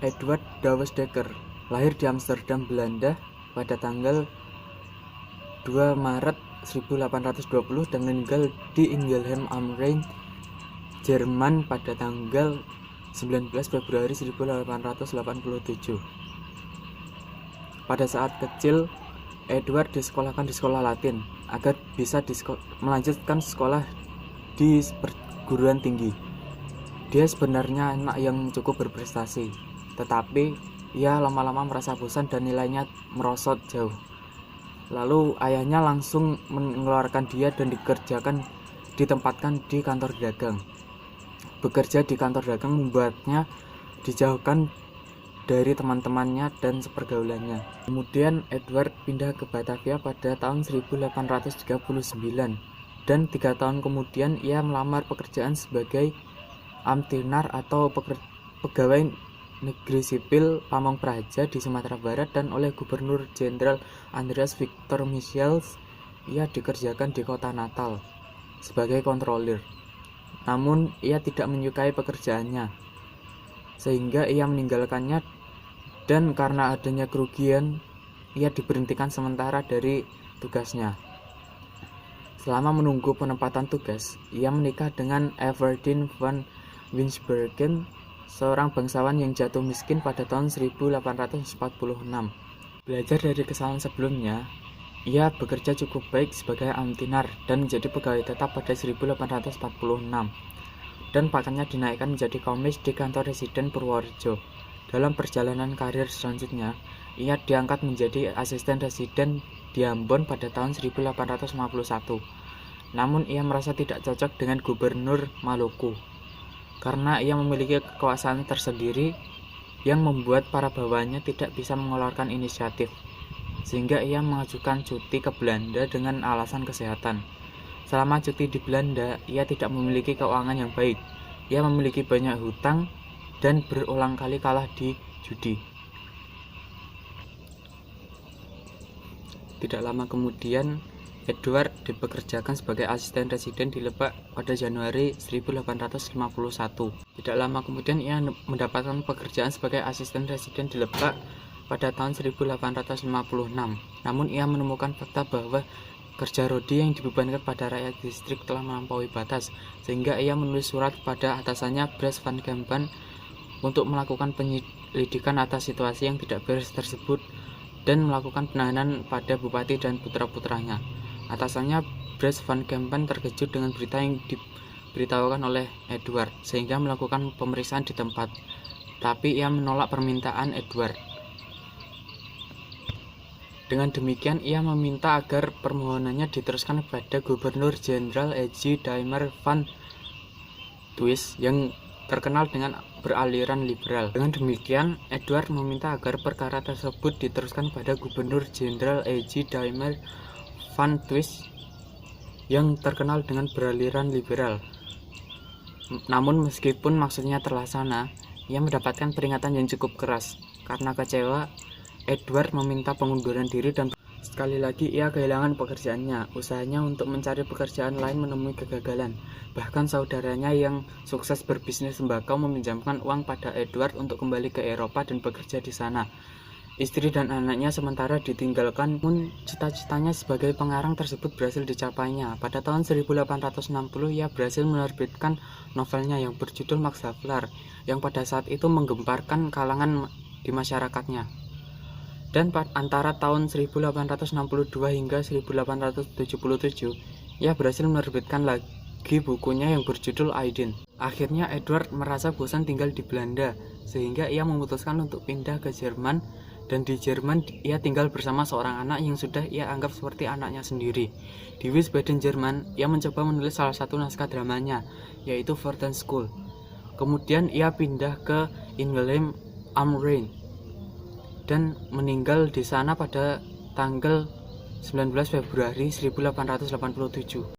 Edward Douwes Dekker lahir di Amsterdam, Belanda pada tanggal 2 Maret 1820 dan meninggal di Ingelheim am Rhein, Jerman pada tanggal 19 Februari 1887. Pada saat kecil, Edward disekolahkan di sekolah Latin agar bisa melanjutkan sekolah di perguruan tinggi. Dia sebenarnya anak yang cukup berprestasi, tetapi ia lama-lama merasa bosan dan nilainya merosot jauh. Lalu ayahnya langsung mengeluarkan dia dan ditempatkan di kantor dagang. Bekerja di kantor dagang membuatnya dijauhkan dari teman-temannya dan sepergaulannya. Kemudian Edward pindah ke Batavia pada tahun 1839 dan 3 tahun kemudian ia melamar pekerjaan sebagai Ambtenaar atau pegawai negeri sipil Pamong Praja di Sumatera Barat, dan oleh Gubernur Jenderal Andreas Victor Michels ia dikerjakan di kota Natal sebagai kontrolir. Namun ia tidak menyukai pekerjaannya sehingga ia meninggalkannya, dan karena adanya kerugian ia diberhentikan sementara dari tugasnya. Selama menunggu penempatan tugas, ia menikah dengan Everdeen van Winsbergen, seorang bangsawan yang jatuh miskin pada tahun 1846. Belajar dari kesalahan sebelumnya, ia bekerja cukup baik sebagai Ambtenaar dan menjadi pegawai tetap pada 1846, dan pangkatnya dinaikkan menjadi komis di kantor residen Purworejo. Dalam perjalanan karir selanjutnya, ia diangkat menjadi asisten residen di Ambon pada tahun 1851. Namun ia merasa tidak cocok dengan Gubernur Maluku karena ia memiliki kekuasaan tersendiri yang membuat para bawahannya tidak bisa mengeluarkan inisiatif, sehingga ia mengajukan cuti ke Belanda dengan alasan kesehatan. Selama cuti di Belanda, ia tidak memiliki keuangan yang baik. Ia memiliki banyak hutang dan berulang kali kalah di judi. Tidak lama kemudian, Edward dipekerjakan sebagai asisten residen di Lebak pada Januari 1851. Tidak lama kemudian ia mendapatkan pekerjaan sebagai asisten residen di Lebak pada tahun 1856. Namun ia menemukan fakta bahwa kerja rodi yang dibebankan pada rakyat distrik telah melampaui batas, sehingga ia menulis surat pada atasannya Bres van Kempen untuk melakukan penyelidikan atas situasi yang tidak beres tersebut dan melakukan penahanan pada bupati dan putra-putranya. Atasannya Bres van Kempen terkejut dengan berita yang diberitahukan oleh Edward, sehingga melakukan pemeriksaan di tempat. Tapi ia menolak permintaan Edward. Dengan demikian, ia meminta agar permohonannya diteruskan kepada Gubernur Jenderal E.J. Daemer van Twist yang terkenal dengan beraliran liberal. Dengan demikian, Edward meminta agar perkara tersebut diteruskan pada Gubernur Jenderal E.J. Daemer van Twist yang terkenal dengan beraliran liberal. Namun meskipun maksudnya terlaksana, ia mendapatkan peringatan yang cukup keras. Karena kecewa, Edward meminta pengunduran diri dan sekali lagi ia kehilangan pekerjaannya. Usahanya untuk mencari pekerjaan lain menemui kegagalan. Bahkan saudaranya yang sukses berbisnis tembakau meminjamkan uang pada Edward untuk kembali ke Eropa dan bekerja di sana. Istri dan anaknya sementara ditinggalkan, namun cita-citanya sebagai pengarang tersebut berhasil dicapainya. Pada tahun 1860 ia berhasil menerbitkan novelnya yang berjudul Max Havelaar, yang pada saat itu menggemparkan kalangan di masyarakatnya. Dan antara tahun 1862 hingga 1877 ia berhasil menerbitkan lagi bukunya yang berjudul Aiden. Akhirnya Edward merasa bosan tinggal di Belanda, sehingga ia memutuskan untuk pindah ke Jerman. Dan di Jerman ia tinggal bersama seorang anak yang sudah ia anggap seperti anaknya sendiri. Di Wiesbaden, Jerman, ia mencoba menulis salah satu naskah dramanya, yaitu Forten School. Kemudian ia pindah ke Ingelheim am Rhein dan meninggal di sana pada tanggal 19 Februari 1887.